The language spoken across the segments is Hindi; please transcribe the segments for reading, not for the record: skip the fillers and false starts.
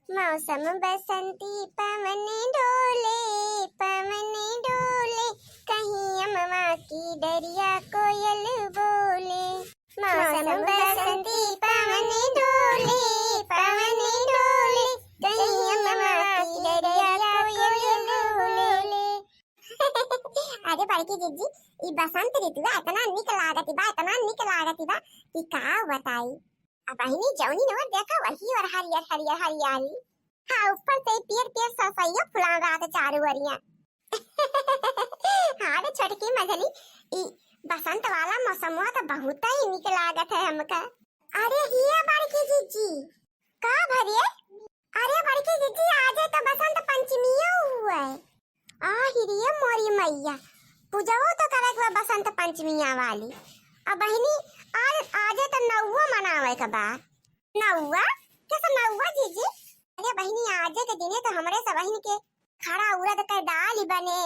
मौसम बसंती पवन डोले, पवन डोले, कहीं अम्मा की डरिया कोयल बोले। मौसम बसंती पवन डोले, पवन डोले, कहीं अम्मा की डरिया कोयल बोले। अरे बड़की जीजी, ई बसंत ऋतु इतना निक लागती बा, इतना निक लागती बा कि का बताई। अब बहिनी जौनी नवा देखा वही और हरियर हरियर हरियाली। हाँ, ऊपर से पियर पियर सरसैया फुलान रहा था चारों ओरिया। हाँ रे छोटकी मझली, ई बसंत वाला मौसम तो बहुत ही निक लागत है हमका। अरे हिया बड़की जीजी का भरिए? अरे बड़की जीजी आज तो बसंत पंचमी हुआ है। आ हिरिया मोरी मैया पूजाओ तो करे के बसंत पंचमिया वाली। अब बहिनी आज तो नौवा मनावे के बा। नौवा कैसे नौवा जीजी? अरे बहिनी आज के दिने तो हमरे सब बहिनी के खड़ा उड़द के दाल बने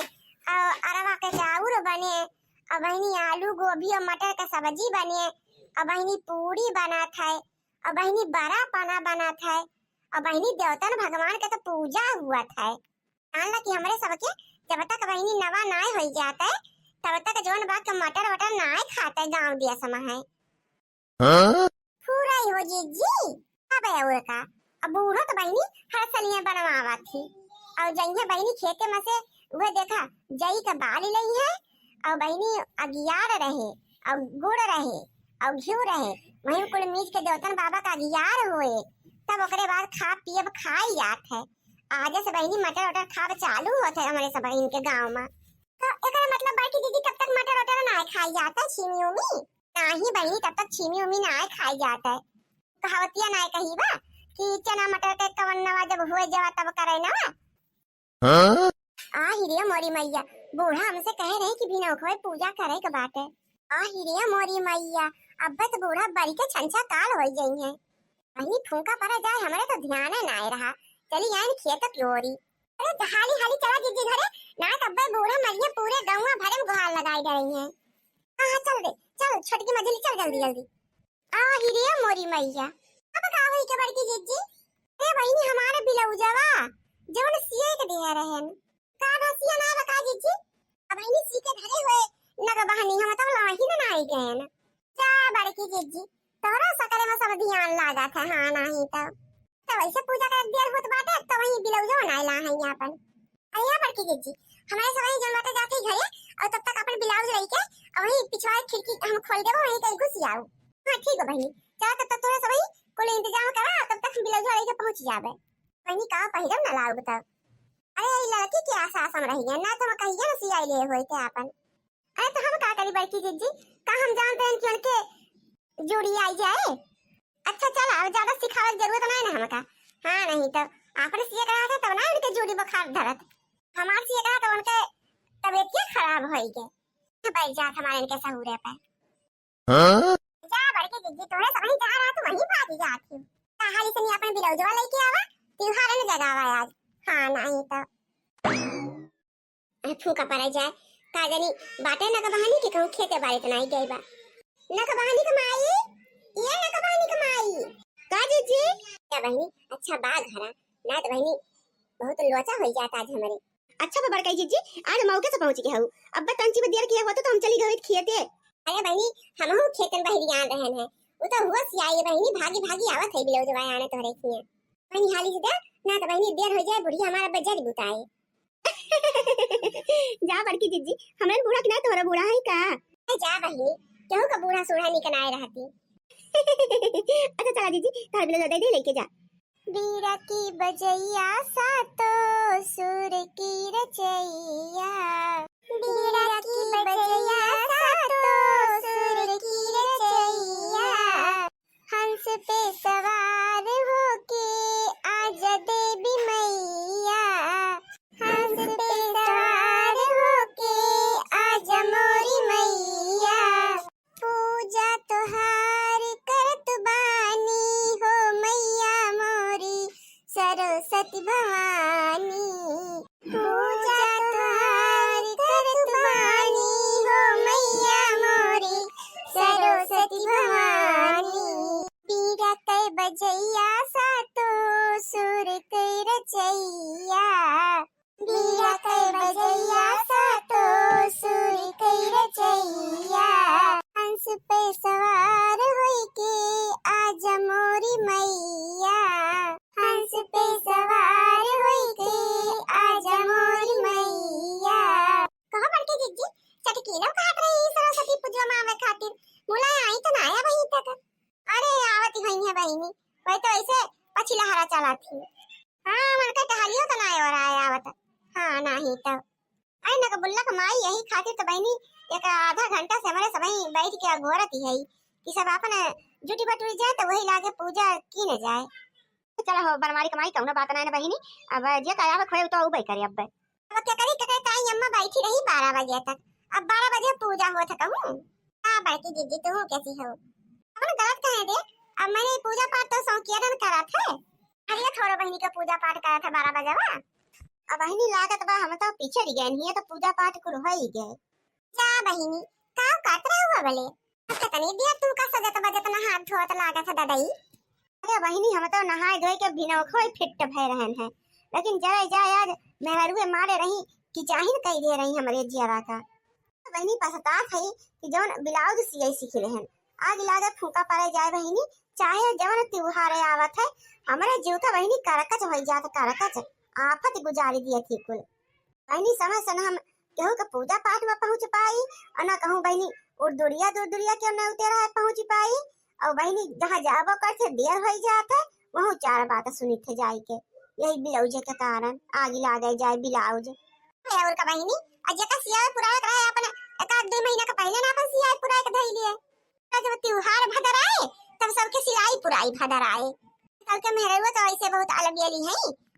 और अरवा के चाउर बने और बहिनी आलू गोभी और मटर का सब्जी बने और बहिनी पूरी बनात है और बहिनी बड़ा पाना बनात है और बहिनी देवतन भगवान के तो पूजा हुआ था। जानला कि हमरे सबके जब तक बहिनी नवा नाय हो जाता है तब तक जोन बात के मटर वटर नाय खाता है गांव दिया समा है। पूरा ही हो जीजी अब और का अब बूढ़ो तो बहिनी हर सलिया बनवावा थी और जइए बहिनी खेते में से वो देखा जई का बाल लई है और बहिनी अगियार रहे और गुड़ रहे और घी रहे वहीं कुल मीज के देवतन बाबा का अगियार हुए तब ओकरे बाद खा पियब खाई जात है। आज से बहिनी मटर वटर खाब चालू होता है हमारे सब बहिन के गांव में। तो एकरा मतलब बड़की दीदी कब तक मटर वटर ना खाई जाता है छीमी उमी नहीं बहिनी तब तक छीमी उमी ना खाई जाता है। कहावतिया ना कही बा कि चना मटर के कवन नवा जब हुए जवा तब करे नवा। आ हिरिया मोरी मैया बूढ़ा हमसे कह रहे कि बिना उखवे पूजा करे के बात है। आ हिरिया मोरी मैया अब तो बूढ़ा बड़ी के छंछा काल हो जाई है। बहिनी फूंका पड़ा जाए हमारे तो ध्यान ना रहा चली यान खेत प्योरी। अरे हाली हाली चला जीजी घरे ना कब्बे बूढ़ा मरिए पूरे गांव में भरम गुहार लगाई रही है। हां चल दे चल छोटकी मझली चल जल्दी जल्दी। आ हिरिया मोरी मैया अब का होई के बड़की जीजी? ए बहिनी हमारे बिलौजवा जवन सिए के दे रहन का भसिया ना बका जीजी। अब बहिनी सी के धरे हुए नग बहनी हम तो लाही ना आई गए ना। जा बड़की जीजी तोरा सकरे में सब ध्यान लागा था। हां नहीं तो वैसे पूजा का देर होत बाटे तो वही बिलौजो नाइला है यहां पर। अया बड़की जीजी हमारे सब जन बाटे जाके घरे और तब तक अपन ब्लाउज रही के और वही पिछवा खिड़की हम खोल देबो वही कहीं घुस जाओ। हां ठीक है बहनी चल तब तक थोड़ा सा वही कोले इंतजाम करा तब तक ब्लाउज रही के पहुंच जाबे। वही का पहिरम ना लाओ बता। अरे ई लड़की के आसास हम रही है ना तो कहिए ना सियाई ले होई के अपन। अरे तो हम का करी बड़की जीजी का हम जानते हैं कि उनके जोड़ी आई जाए। अच्छा चल अब ज्यादा सिखावे की जरूरत नहीं ना हमका। हां नहीं तो आपने सिए करा था तब ना उनके जोड़ी बुखार धरत हमार सिए करा तो उनके तबीयत क्या खराब होई के बैठ जात हमारे इनके सहूरे पे। जा बड़के जीजी तोरे समझ जा रहा तो वहीं भागी जाती हूं। हाली से नहीं अपन बिलौजवा लेके आवा त्योहार ने जगावा आज। हां नहीं तो फूका पड़ जाए का जानी बाटे ना का बहानी के कहूं खेते बारे तो नहीं गई बा ना का बहानी कमाई ये ना का बहानी कमाई का जीजी क्या बहनी अच्छा बात हरा ना तो बहनी बहुत लोचा हो जाता आज हमारे। अच्छा बड़का जीजी आज मौके से पहुंच गए हूं अब तंची में देर किया होता तो हम चली गए खेते। अरे बहनी हम हूं खेतन बहरियान रहन है वो तो हुआ सियाई बहनी भागी भागी आवत है बिलौजवा आने तोरे किए बहनी हाली से ना तो बहनी देर हो जाए बुढ़िया हमारा बजरी बुताए। जा बड़की जीजी हमरे बूढ़ा कि ना तोरा बूढ़ा है का? जा बहनी क्यों का बूढ़ा सूढ़ा निकनाए रहती। अच्छा चला जीजी तार बिलो दे दे लेके जा। बीरा की बजैया सातो सुर की रचैया बीरा की बजैया सातो सुर की रचैया हंस पे सवार होके आजा देवी मैया हंस पे सवार होके आजा मोरी मैया पूजा तोहार करत बानी हो मैया मोरी सरस्वती भवानी पूजा तोहार करत बानी हो मैया मोरी सरस्वती भवानी बीरा के बजैया सातो सुर के चला थी। हाँ मन का टहलियो तो ना और आया आवत। हाँ नहीं तो अरे न बुल्ला कमाई यही खातिर तो बहनी एक आधा घंटा से हमारे सबही बैठ के अघोरत ही है कि सब अपन जुटी बटुरी जाए तो वही लागे पूजा की न जाए। चलो हो बनवारी कमाई कौनो बात ना बहनी। अब जे का आवे खोए तो उबे करे अब क्या करी कहे ताई अम्मा बैठी रही 12 बजे तक। अब 12 बजे पूजा होत कहूं। हां बैठी दीदी तू कैसी हो? अपन गलत कहे दे। अब मैंने पूजा पाठ तो सौकियरन करा था। अरे थोड़ा बहनी का पूजा पाठ करा था 12 बजे वा। अब बहनी लागत बा हम तो पीछे रह गए नहीं तो पूजा पाठ को हो ही गए। जा बहनी का काट रहा हुआ भले। अच्छा तनी दिया तू का सजत बजत ना हाथ धोत लागत है दादाई। अरे बहनी हम तो नहाए धोए के बिना खोई फिट भय रहन है। लेकिन जरा जाए आज मेहरुए मारे रही कि जाहिर कह दे रही हमरे जियारा का। तो बहनी पछतात है कि जौन ब्लाउज सियाई सीख रहन आज लागत फूका पड़े जाए बहनी चाहे जवन त्योहार आवत है हमरे जीव का बहनी करकच हो जात करकच आफत गुजारी दिए थी कुल। बहनी समय से हम केहू के पूजा पाठ में पहुंच पाई और ना कहूं बहनी और दूर दूरिया क्यों न उतरा है पहुंच पाई। और बहनी जहाँ जाबो करते देर हो जात है वहाँ चार बात सुनी थे जाई के यही ब्लाउज के कारण आग लागे जाए ब्लाउज। और का बहनी अजे का सिया पूरा रहा अपन एक आध 2 महीना का पहले ना अपन सिया पूरा के धई लिए। जब त्योहार भदर आए तब सबके सिलाई पुराई भदर आए। कल के मेहरवा तो ऐसे बहुत अलग गेली है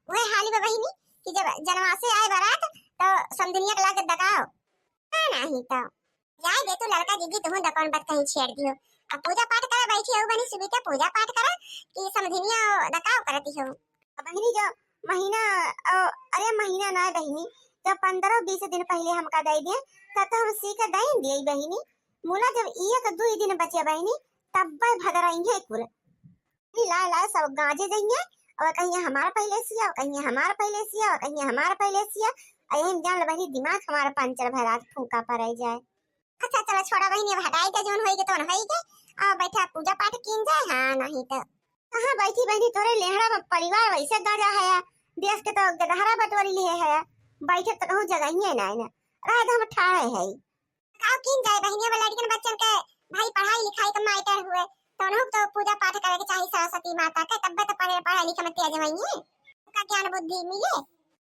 वह हाली में बहनी कि जब जनवासे आए बारात तो समधनिया के लाके दगाओ नहीं तो जाए दे तू लड़का दीदी तुम दकौन बात कहीं छेड़ दियो। अब पूजा पाठ करे बैठी हो बनी सुबह के पूजा पाठ करे कि समधनिया दकाओ करती हो। बहनी जो महीना अरे महीना ना बहनी जब 15-20 दिन पहले हमका दे दिए तब तो हम सीख दे दिए बहनी। मुला जब एक 2 दिन बचे बहनी तब भदर आई है कुल ला ला सब गाजे जाइए और कहीं हमारा पहले सिया कहीं हमारा पहले सिया और कहीं हमारा पहले सिया अयन जान बहनी दिमाग हमारा पंचर भरात फूका पड़ जाए। अच्छा चलो छोड़ा बहनी अब हटाई के जोन होई के तोन होई के आ बैठा पूजा पाठ कीन जाए। हां नहीं तो कहां बैठी बहनी तोरे लेहड़ा में परिवार वैसे गाजा है देश के तो गदहरा बटोरी लिए है बैठे तो कहूं जगह ही ना है रात हम ठाए है का कीन जाए बहनी वाला लड़कन बच्चन के भाई पढ़ाई लिखाई का माइटर हुए तो उन्हों तो पूजा पाठ करे के चाहिए सरस्वती माता के तब तो पढ़ाई लिखाई में तेज होइए का ज्ञान बुद्धि मिले।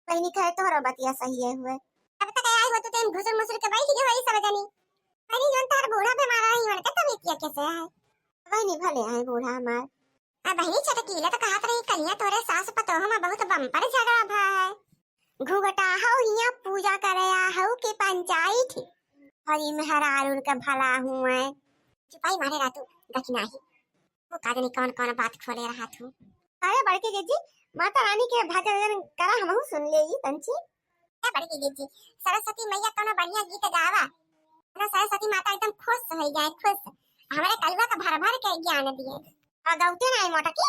बहनी कहे तोहरा बतिया सही है हुए अब तक आई हो तो तुम घुसुर मुसुर के बैठ गए वही सब जानी। बहनी जोन तार बूढ़ा पे मारा ही मन के तब किया कैसे है बहनी भले है बूढ़ा हमार। अब बहनी चटकीले तो कहत रही कलिया तोरे सास पतो हम बहुत बम्पर झगड़ा भा है घुघटा हो हिया पूजा करे आ हो के पंचायत हरी मेहरारुल का भला हूं है चुपाई मारे रातू दखना ही वो काजनी कौन कौन बात खोले रहा तू। अरे बड़की जीजी माता रानी के भजन करा हमहु सुन लेई तंची। ए बड़की जीजी सरस्वती मैया कोनो बढ़िया गीत गावा ना सरस्वती माता एकदम खुश हो जाए खुश हमारे कलवा का भर भर के ज्ञान दिए और गाउते ना मोटा की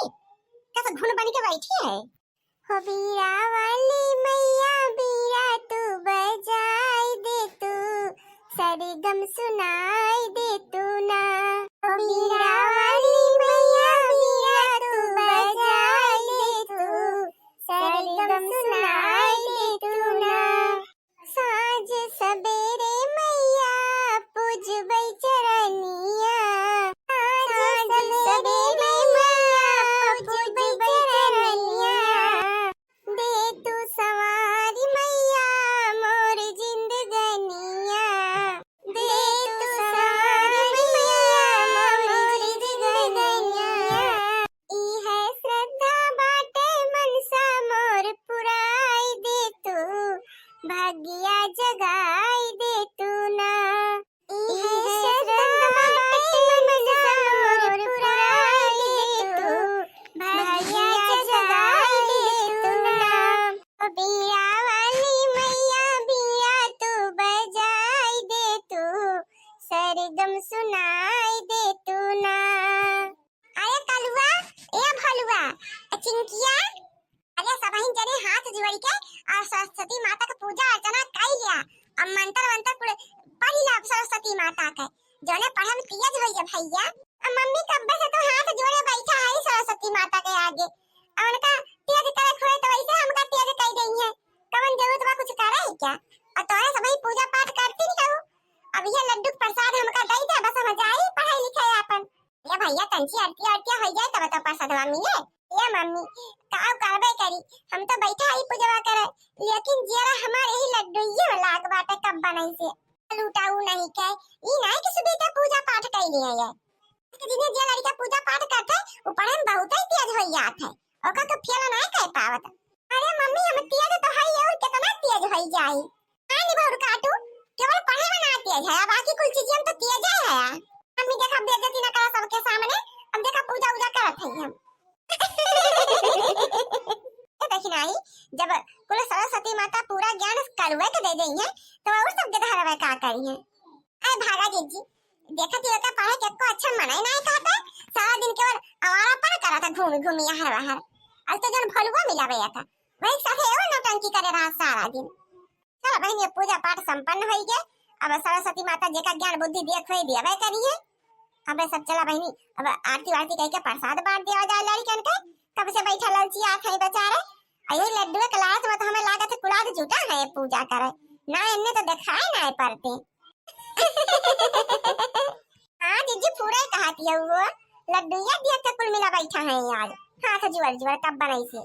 कैसे घुन बन के बैठी है। हो बीरा वाली मैया बीरा तू बजाई दे तू सरगम सुनाई दे तू ना। हो बीरा वाली मैया बीरा तू बजाई दे तू सरगम सुनाई दे तू ना। साँझ सवेरे मैया पूजबै चरनिया साँझ सवेरे मैया पूजबै चरनिया दे तू सवारी मैया मोर जिंदगनिया दे तू सवारी मैया मोर जिंदगनिया ई है श्रद्धा बाटे मनसा मोर पुराई दे तू भाग्या जगाई दे तू ना। ई है श्रद्धा बाटे मनसा मोर पुराई दे तू भाग्या जगाई दे तू ना। ओ बीरा वाली मैया बीरा तू बजाई दे तू सरगम सुनाई दे तू ना। अरे कलुआ ए भलुआ चिंकिया अरे सबहिन जने हाथ जोड़ के और सरस्वती माता का पूजा अर्चना कर लिया अब मंत्र मंत्र पढ़ लिया सरस्वती माता के जोने पढ़म तेज होइए भैया। अब मम्मी कब से तो हाथ जोड़े बैठा है सरस्वती माता के आगे और उनका तेज करे खोए तो वैसे हमका तेज कर देई है कवन जरूरत बा कुछ करे है क्या और तोरे सबही पूजा पाठ करती नहीं कहूं। अब ये लड्डू प्रसाद हमका दई दे बस हम जाई पढ़ाई लिखाई अपन ये भैया कंची आरती आरती हो जाए तब तो प्रसादवा मिले। ये मम्मी का हम तो बैठा ही पूजा करे, लेकिन जरा हमारे ही लड्डू ये लाग बाटे कब बनाई से लूटाऊ नहीं के ई नहीं कि सुबह के पूजा पाठ कर लिए है के दिन जे लड़का पूजा पाठ करते वो पढ़े में बहुत ही तेज हो जात है ओका के फेल नहीं कर पावत। अरे मम्मी हम तेज तो है और कितना तेज हो जाई नहीं बहु काटू केवल पढ़े में ना तेज है बाकी कुछ चीजें हम तो तेज है यार। मम्मी देखा बेइज्जती ना करा सबके सामने, अब देखा पूजा उजा करत है हम देखी नहीं जब कुल सरस्वती माता पूरा ज्ञान करवे के दे देई है तो और सब जगह हरवे का करी है। अरे भागा जीजी देखा थी का पढ़े के को अच्छा मनाई नहीं कहता सारा दिन केवल आवारा पर करा था घूम घूम यहाँ बाहर आज तो जन भलुआ मिला भैया था वही साथे और नौटंकी करे रहा सारा दिन। चलो बहन ये पूजा पाठ संपन्न हो गया, अब सरस्वती माता जी का ज्ञान बुद्धि देख हुई दिया करिए। अब सब चला बहनी अब आरती वारती कह के प्रसाद बांट दिया जाए लड़कन के कब से बैठा ललची आ खाई बेचारे अये लड्डू के लात में तो हमें लागत है कुलाद झूठा है पूजा करे ना इन्हें तो दिखाए ना पड़ते हाँ दीदी पूरा कहती है वो लड्डू या दिया कुल मिला बैठा है आज हाथ जुआर जुआर कब बनाई से